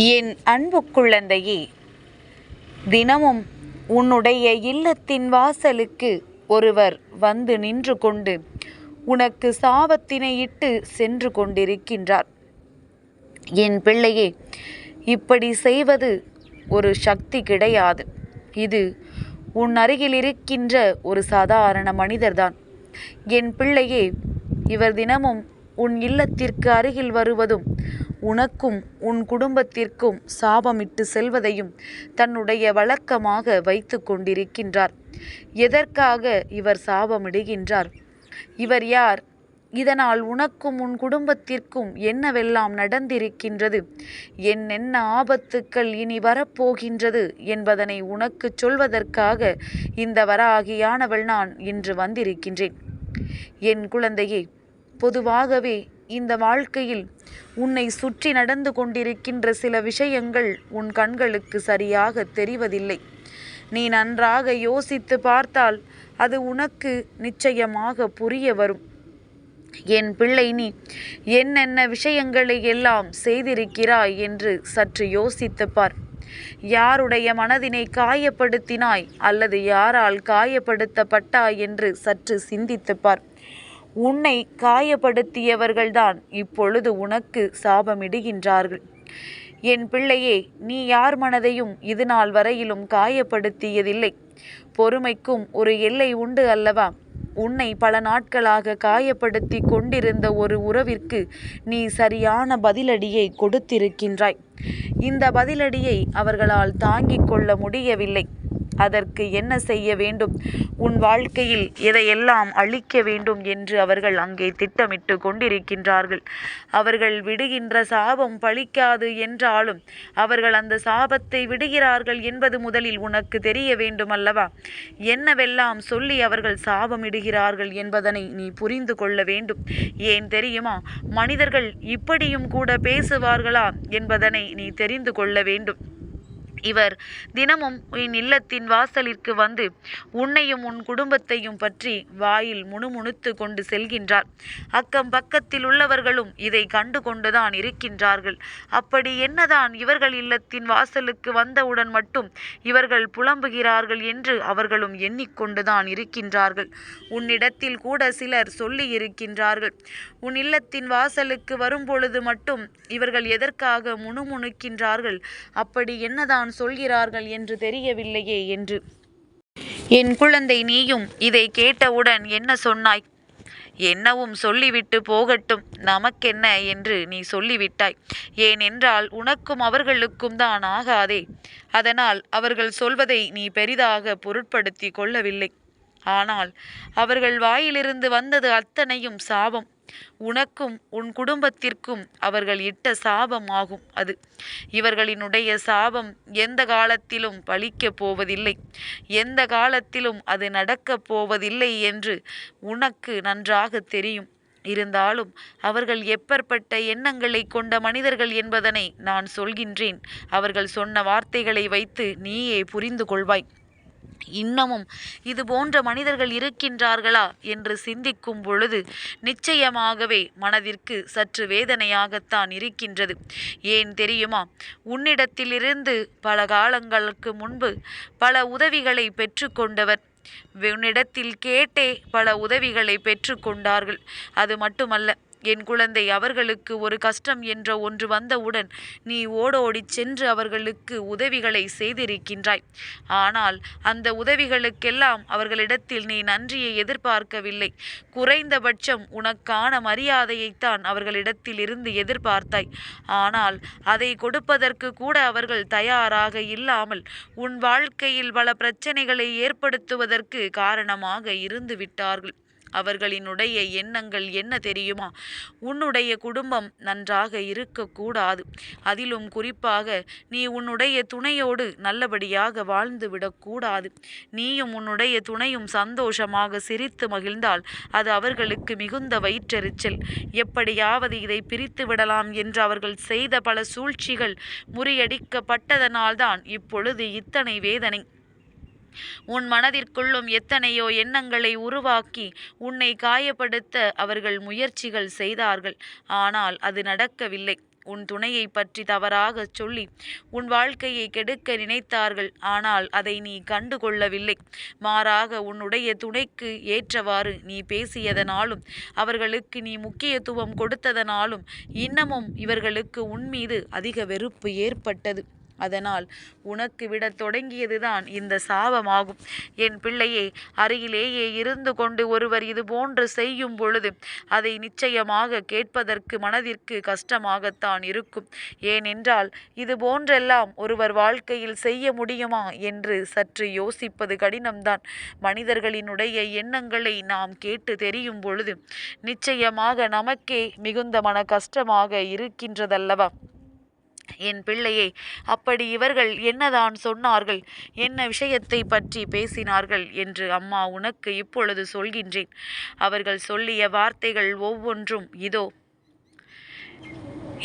என் அன்பு குழந்தையே, தினமும் உன்னுடைய இல்லத்தின் வாசலுக்கு ஒருவர் வந்து நின்று கொண்டு உனக்கு சாபத்தினையிட்டு சென்று கொண்டிருக்கின்றார். என் பிள்ளையே, இப்படி செய்வது ஒரு சக்தி கிடையாது. இது உன் அருகில் இருக்கின்ற ஒரு சாதாரண மனிதர்தான். என் பிள்ளையே, இவர் தினமும் உன் இல்லத்திற்கு அருகில் வருவதும் உனக்கும் உன் குடும்பத்திற்கும் சாபமிட்டு செல்வதையும் தன்னுடைய வழக்கமாக வைத்து கொண்டிருக்கின்றார். எதற்காக இவர் சாபமிடுகின்றார்? இவர் யார்? இதனால் உனக்கும் உன் குடும்பத்திற்கும் என்னவெல்லாம் நடந்திருக்கின்றது, என்னென்ன ஆபத்துக்கள் இனி வரப்போகின்றது என்பதனை உனக்கு சொல்வதற்காக இந்த வராகியானவள் நான் இன்று வந்திருக்கின்றேன். என் குழந்தையே, பொதுவாகவே இந்த வாழ்க்கையில் உன்னை சுற்றி நடந்து கொண்டிருக்கின்ற சில விஷயங்கள் உன் கண்களுக்கு சரியாக தெரிவதில்லை. நீ நன்றாக யோசித்து பார்த்தால் அது உனக்கு நிச்சயமாக புரிய வரும். என் பிள்ளை, நீ என்னென்ன விஷயங்களை எல்லாம் செய்திருக்கிறாய் என்று சற்று யோசித்து பார். யாருடைய மனதினை காயப்படுத்தினாய் அல்லது யாரால் காயப்படுத்தப்பட்டாய் என்று சற்று சிந்தித்து பார். உன்னை காயப்படுத்தியவர்கள்தான் இப்பொழுது உனக்கு சாபமிடுகின்றார்கள். என் பிள்ளையே, நீ யார் மனதையும் இது நாள் வரையிலும் காயப்படுத்தியதில்லை. பொறுமைக்கும் ஒரு எல்லை உண்டு அல்லவா? உன்னை பல நாட்களாக காயப்படுத்தி கொண்டிருந்த ஒரு உறவிற்கு நீ சரியான பதிலடியை கொடுத்திருக்கின்றாய். இந்த பதிலடியை அவர்களால் தாங்கிக் கொள்ள முடியவில்லை. அதற்கு என்ன செய்ய வேண்டும், உன் வாழ்க்கையில் எதையெல்லாம் அழிக்க வேண்டும் என்று அவர்கள் அங்கே திட்டமிட்டு கொண்டிருக்கின்றார்கள். அவர்கள் விடுகின்ற சாபம் பலிக்காது என்றாலும் அவர்கள் அந்த சாபத்தை விடுகிறார்கள் என்பது முதலில் உனக்கு தெரிய வேண்டும் அல்லவா? என்னவெல்லாம் சொல்லி அவர்கள் சாபமிடுகிறார்கள் என்பதனை நீ புரிந்து கொள்ள வேண்டும். ஏன் தெரியுமா? மனிதர்கள் இப்படியும் கூட பேசுவார்களா என்பதனை நீ தெரிந்து கொள்ள வேண்டும். இவர் தினமும் உன் இல்லத்தின் வாசலிற்கு வந்து உன்னையும் உன் குடும்பத்தையும் பற்றி வாயில் முணுமுணுத்து கொண்டு செல்கின்றார். அக்கம் பக்கத்தில் உள்ளவர்களும் இதை கண்டு கொண்டுதான் இருக்கின்றார்கள். அப்படி என்னதான் இவர்கள் இல்லத்தின் வாசலுக்கு வந்தவுடன் மட்டும் இவர்கள் புலம்புகிறார்கள் என்று அவர்களும் எண்ணிக்கொண்டுதான் இருக்கின்றார்கள். உன்னிடத்தில் கூட சிலர் சொல்லி இருக்கின்றார்கள், உன் இல்லத்தின் வாசலுக்கு வரும்பொழுது மட்டும் இவர்கள் எதற்காக முணுமுணுக்கின்றார்கள், அப்படி என்னதான் சொல்கிறார்கள் என்று தெரியவில்லையே என்று. என் குழந்தை, நீயும் இதை கேட்டவுடன் என்ன சொன்னாய்? என்னவும் சொல்லிவிட்டு போகட்டும், நமக்கென்ன என்று நீ சொல்லிவிட்டாய். ஏனென்றால் உனக்கும் அவர்களுக்கும் தான் ஆகாதே. அதனால் அவர்கள் சொல்வதை நீ பெரிதாக பொருட்படுத்தி கொள்ளவில்லை. ஆனால் அவர்கள் வாயிலிருந்து வந்தது அத்தனையும் சாபம். உனக்கும் உன் குடும்பத்திற்கும் அவர்கள் இட்ட சாபம் ஆகும் அது. இவர்களினுடைய சாபம் எந்த காலத்திலும் பலிக்கப் போவதில்லை, எந்த காலத்திலும் அது நடக்கப் போவதில்லை என்று உனக்கு நன்றாக தெரியும். இருந்தாலும் அவர்கள் எப்பேற்பட்ட எண்ணங்களை கொண்ட மனிதர்கள் என்பதனை நான் சொல்கின்றேன். அவர்கள் சொன்ன வார்த்தைகளை வைத்து நீயே புரிந்து கொள்வாய். இன்னமும் இது போன்ற மனிதர்கள் இருக்கின்றார்களா என்று சிந்திக்கும் பொழுது நிச்சயமாகவே மனதிற்கு சற்று வேதனையாகத்தான் இருக்கின்றது. ஏன் தெரியுமா? உன்னிடத்திலிருந்து பல காலங்களுக்கு முன்பு பல உதவிகளை பெற்றுக்கொண்டவர், உன்னிடத்தில் கேட்டே பல உதவிகளை பெற்றுக்கொண்டார்கள். அது மட்டுமல்ல என் குழந்தை, அவர்களுக்கு ஒரு கஷ்டம் என்ற ஒன்று வந்தவுடன் நீ ஓடோடி சென்று அவர்களுக்கு உதவிகளை செய்திருக்கின்றாய். ஆனால் அந்த உதவிகளுக்கெல்லாம் அவர்களிடத்தில் நீ நன்றியை எதிர்பார்க்கவில்லை. குறைந்தபட்சம் உனக்கான மரியாதையைத்தான் அவர்களிடத்தில் இருந்து எதிர்பார்த்தாய். ஆனால் அதை கொடுப்பதற்கு கூட அவர்கள் தயாராக இல்லாமல் உன் வாழ்க்கையில் பல பிரச்சனைகளை ஏற்படுத்துவதற்கு காரணமாக இருந்து விட்டார்கள். அவர்களினுடைய எண்ணங்கள் என்ன தெரியுமா? உன்னுடைய குடும்பம் நன்றாக இருக்கக்கூடாது. அதிலும் குறிப்பாக நீ உன்னுடைய துணையோடு நல்லபடியாக வாழ்ந்து விடக்கூடாது. நீயும் உன்னுடைய துணையும் சந்தோஷமாக சிரித்து மகிழ்ந்தால் அது அவர்களுக்கு மிகுந்த வயிற்றெரிச்சல். எப்படியாவது இதை பிரித்து விடலாம் என்று அவர்கள் செய்த பல சூழ்ச்சிகள் முறியடிக்கப்பட்டதனால்தான் இப்பொழுது இத்தனை வேதனை. உன் மனதிற்குள்ளும் எத்தனையோ எண்ணங்களை உருவாக்கி உன்னை காயப்படுத்த அவர்கள் முயற்சிகள் செய்தார்கள். ஆனால் அது நடக்கவில்லை. உன் துணையை பற்றி தவறாகச் சொல்லி உன் வாழ்க்கையை கெடுக்க நினைத்தார்கள். ஆனால் அதை நீ கண்டு கொள்ளவில்லை. மாறாக உன்னுடைய துணைக்கு ஏற்றவாறு நீ பேசியதனாலும் அவர்களுக்கு நீ முக்கியத்துவம் கொடுத்ததனாலும் இன்னமும் இவர்களுக்கு உன்மீது அதிக வெறுப்பு ஏற்பட்டது. அதனால் உனக்கு விடத் தொடங்கியதுதான் இந்த சாபமாகும். என் பிள்ளையே, அருகிலேயே இருந்து கொண்டு ஒருவர் இது போன்று செய்யும் பொழுது அதை நிச்சயமாக கேட்பதற்கு மனதிற்கு கஷ்டமாகத்தான் இருக்கும். ஏனென்றால் இது போன்றெல்லாம் ஒருவர் வாழ்க்கையில் செய்ய முடியுமா என்று சற்று யோசிப்பது கடினம்தான். மனிதர்களினுடைய எண்ணங்களை நாம் கேட்டு தெரியும் பொழுது நிச்சயமாக நமக்கே மிகுந்த மன கஷ்டமாக இருக்கின்றதல்லவா? என் பிள்ளையே, அப்படி இவர்கள் என்னதான் சொன்னார்கள், என்ன விஷயத்தை பற்றி பேசினார்கள் என்று அம்மா உனக்கு இப்பொழுது சொல்கின்றேன். அவர்கள் சொல்லிய வார்த்தைகள் ஒவ்வொன்றும் இதோ.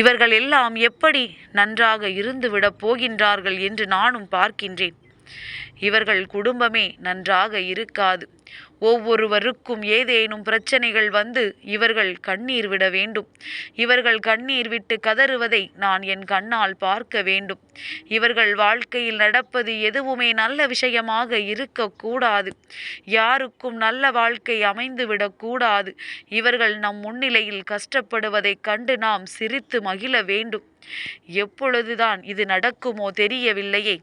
இவர்கள் எல்லாம் எப்படி நன்றாக இருந்துவிடப் போகின்றார்கள் என்று நானும் பார்க்கின்றேன். இவர்கள் குடும்பமே நன்றாக இருக்காது. ஒவ்வொருவருக்கும் ஏதேனும் பிரச்சனைகள் வந்து இவர்கள் கண்ணீர் விட வேண்டும். இவர்கள் கண்ணீர் விட்டு கதறுவதை நான் என் கண்ணால் பார்க்க வேண்டும். இவர்கள் வாழ்க்கையில் நடப்பது எதுவுமே நல்ல விஷயமாக இருக்கக்கூடாது. யாருக்கும் நல்ல வாழ்க்கை அமைந்துவிடக்கூடாது. இவர்கள் நம் முன்னிலையில் கஷ்டப்படுவதைக் கண்டு நாம் சிரித்து மகிழ வேண்டும். எப்பொழுதுதான் இது நடக்குமோ தெரியவில்லையே.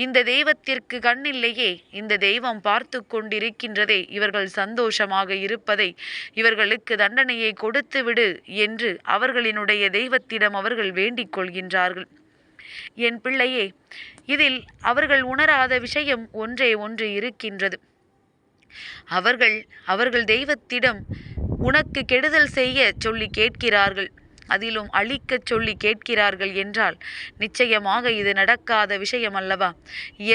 இந்த தெய்வத்திற்கு கண்ணில்லையே. இந்த தெய்வம் பார்த்து கொண்டிருக்கின்றதே. இவர்கள் சந்தோஷமாக இருப்பதை, இவர்களுக்கு தண்டனையை கொடுத்து விடு என்று அவர்களினுடைய தெய்வத்திடம் அவர்கள் வேண்டிக் கொள்கின்றார்கள். என் பிள்ளையே, இதில் அவர்கள் உணராத விஷயம் ஒன்றே ஒன்று இருக்கின்றது. அவர்கள் தெய்வத்திடம் உனக்கு கெடுதல் செய்ய சொல்லி கேட்கிறார்கள், அதிலும் அழிக்கச் சொல்லி கேட்கிறார்கள் என்றால் நிச்சயமாக இது நடக்காத விஷயம் அல்லவா?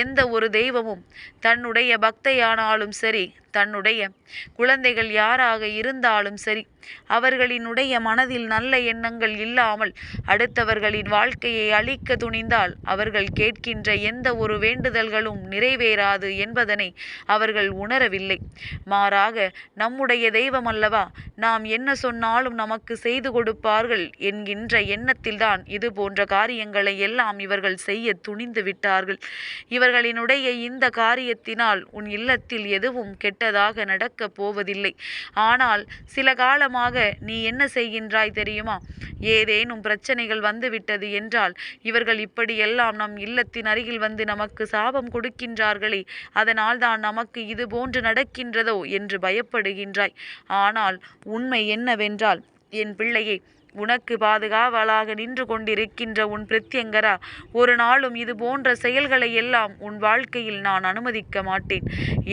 எந்த ஒரு தெய்வமும் தன்னுடைய பக்தையானாலும் சரி, தன்னுடைய குழந்தைகள் யாராக இருந்தாலும் சரி, அவர்களினுடைய மனதில் நல்ல எண்ணங்கள் இல்லாமல் அடுத்தவர்களின் வாழ்க்கையை அழிக்க துணிந்தால் அவர்கள் கேட்கின்ற எந்த ஒரு வேண்டுதல்களும் நிறைவேறாது என்பதனை அவர்கள் உணரவில்லை. மாறாக நம்முடைய தெய்வம் அல்லவா, நாம் என்ன சொன்னாலும் நமக்கு செய்து கொடுப்பார்கள் என்கின்ற எண்ணத்தில்தான் இது போன்ற காரியங்களை எல்லாம் இவர்கள் செய்ய துணிந்து விட்டார்கள். இவர்களினுடைய இந்த காரியத்தினால் உன் இல்லத்தில் எதுவும் கெட்டதாக நடக்கப் போவதில்லை. ஆனால் சில காலமாக நீ என்ன செய்கின்றாய் தெரியுமா? ஏதேனும் பிரச்சனைகள் வந்துவிட்டது என்றால் இவர்கள் இப்படியெல்லாம் நம் இல்லத்தின் அருகில் வந்து நமக்கு சாபம் கொடுக்கின்றார்களே, அதனால் தான் நமக்கு இது போன்று நடக்கின்றதோ என்று பயப்படுகின்றாய். ஆனால் உண்மை என்னவென்றால் என் பிள்ளையே, உனக்கு பாதுகாவலாக நின்று கொண்டிருக்கின்ற உன் பிரத்யங்கரா ஒரு நாளும் இது போன்ற செயல்களை எல்லாம் உன் வாழ்க்கையில் நான் அனுமதிக்க மாட்டேன்.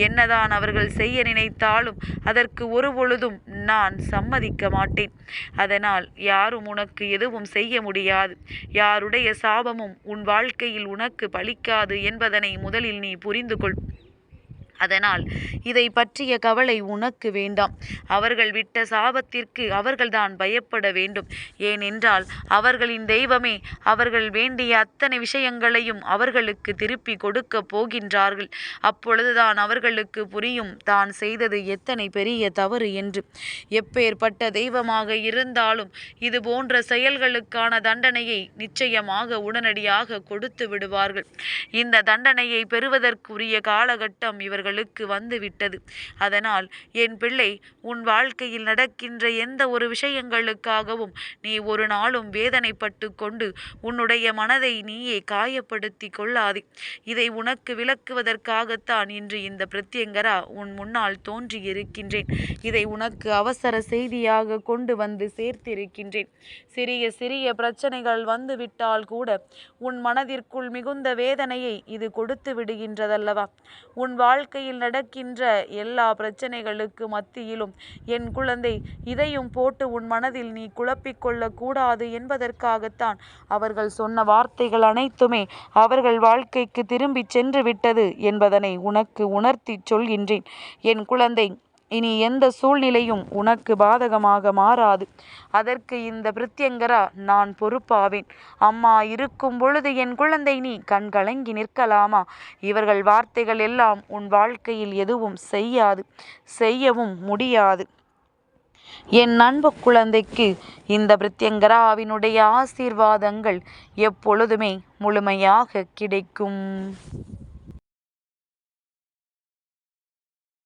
என்னதான் அவர்கள் செய்ய நினைத்தாலும் அதற்கு ஒரு பொழுதும் நான் சம்மதிக்க மாட்டேன். அதனால் யாரும் உனக்கு எதுவும் செய்ய முடியாது. யாருடைய சாபமும் உன் வாழ்க்கையில் உனக்கு பலிக்காது என்பதனை முதலில் நீ புரிந்து கொள். அதனால் இதை பற்றிய கவலை உனக்கு வேண்டாம். அவர்கள் விட்ட சாபத்திற்கு அவர்கள்தான் பயப்பட வேண்டும். ஏனென்றால் அவர்களின் தெய்வமே அவர்கள் வேண்டிய அத்தனை விஷயங்களையும் அவர்களுக்கு திருப்பி கொடுக்க போகின்றார்கள். அப்பொழுதுதான் அவர்களுக்கு புரியும் தான் செய்தது எத்தனை பெரிய தவறு என்று. எப்பேற்பட்ட தெய்வமாக இருந்தாலும் இது போன்ற செயல்களுக்கான தண்டனையை நிச்சயமாக உடனடியாக கொடுத்து விடுவார்கள். இந்த தண்டனையை பெறுவதற்குரிய காலகட்டம் இவர்களுக்கு வந்துவிட்டது. அதனால் என் பிள்ளை, உன் வாழ்க்கையில் நடக்கின்ற எந்த ஒரு விஷயங்களுக்காகவும் நீ ஒரு நாளும் வேதனைப்பட்டு கொண்டு உன்னுடைய மனதை நீயே காயப்படுத்தி கொள்ளாதே. இதை உனக்கு விளக்குவதற்காகத்தான் இன்று இந்த பிரத்யங்கரா உன் முன்னால் தோன்றியிருக்கின்றேன். இதை உனக்கு அவசர செய்தியாக கொண்டு வந்து சேர்த்திருக்கின்றேன். சிறிய சிறிய பிரச்சனைகள் வந்துவிட்டால் கூட உன் மனதிற்குள் மிகுந்த வேதனையை இது கொடுத்து விடுகின்றதல்லவா? உன் வாழ்க்கையில் நடக்கின்ற எல்லா பிரச்சனைகளுக்கு மத்தியிலும் என் குழந்தை, இதையும் போட்டு உன் மனதில் நீ குழப்பிக்கொள்ளக் கூடாது என்பதற்காகத்தான் அவர்கள் சொன்ன வார்த்தைகள் அனைத்துமே அவர்கள் வாழ்க்கைக்கு திரும்பி சென்று விட்டது என்பதனை உனக்கு உணர்த்தி சொல்கின்றேன். என் குழந்தை, இனி எந்த சூழ்நிலையும் உனக்கு பாதகமாக மாறாது. அதற்கு இந்த பிரத்யங்கரா நான் பொறுப்பாவேன். அம்மா இருக்கும் பொழுது என் குழந்தை நீ கண் கலங்கி நிற்கலாமா? இவர்கள் வார்த்தைகள் எல்லாம் உன் வாழ்க்கையில் எதுவும் செய்யாது, செய்யவும் முடியாது. என் அன்பு குழந்தைக்கு இந்த பிரித்யங்கராவினுடைய ஆசீர்வாதங்கள் எப்பொழுதுமே முழுமையாக கிடைக்கும்.